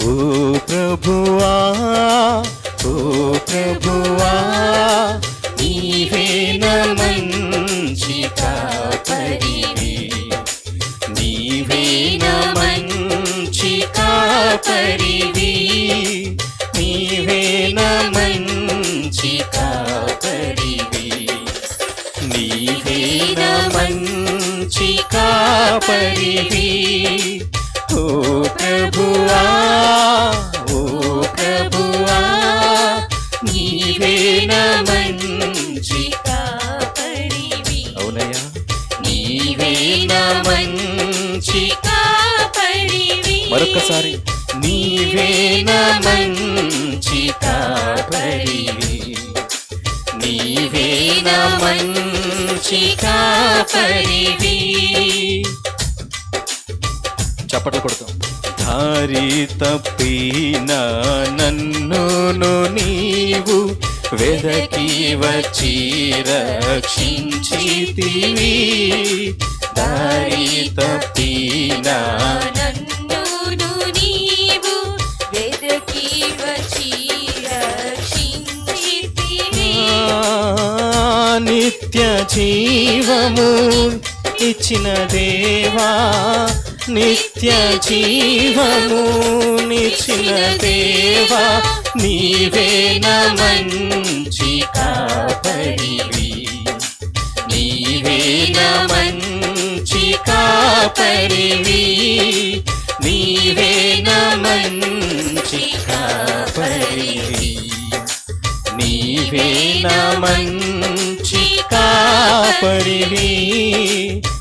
ఓ ప్రభువా, ఓ ప్రభువా, నీవే నా మంచి కాపరివి, నీవే నా మంచి కాపరివి, నీవే నా మంచి కాపరివి, నీవే నా మంచి కాపరివి. ఓ ప్రభువా, ఓ ప్రభువా, నీవే నా మంచి కాపరివి. అవునయ్యా, నీవే నా మంచి కాపరివి. మరొకసారి నీవే నా మంచి కాపరివి, నీవే నా మంచి కాపరివి. చప్పట్లు కొడుతాం. దారి తప్పిన నన్నును నీవు వెదకి వచ్చి రక్షించితివి, దారి తప్పిన నన్నును నీవు వెదకి వచ్చి రక్షించితివి. నిత్య జీవము ఇచ్చిన దేవా, నిత్య జీవము నిచ్చిన దేవా, నీవే నా మంచి కాపరివి, నీవే నా మంచి కాపరివి, నీవే నా మంచి కాపరివి, నీవే నా మంచి కాపరివి.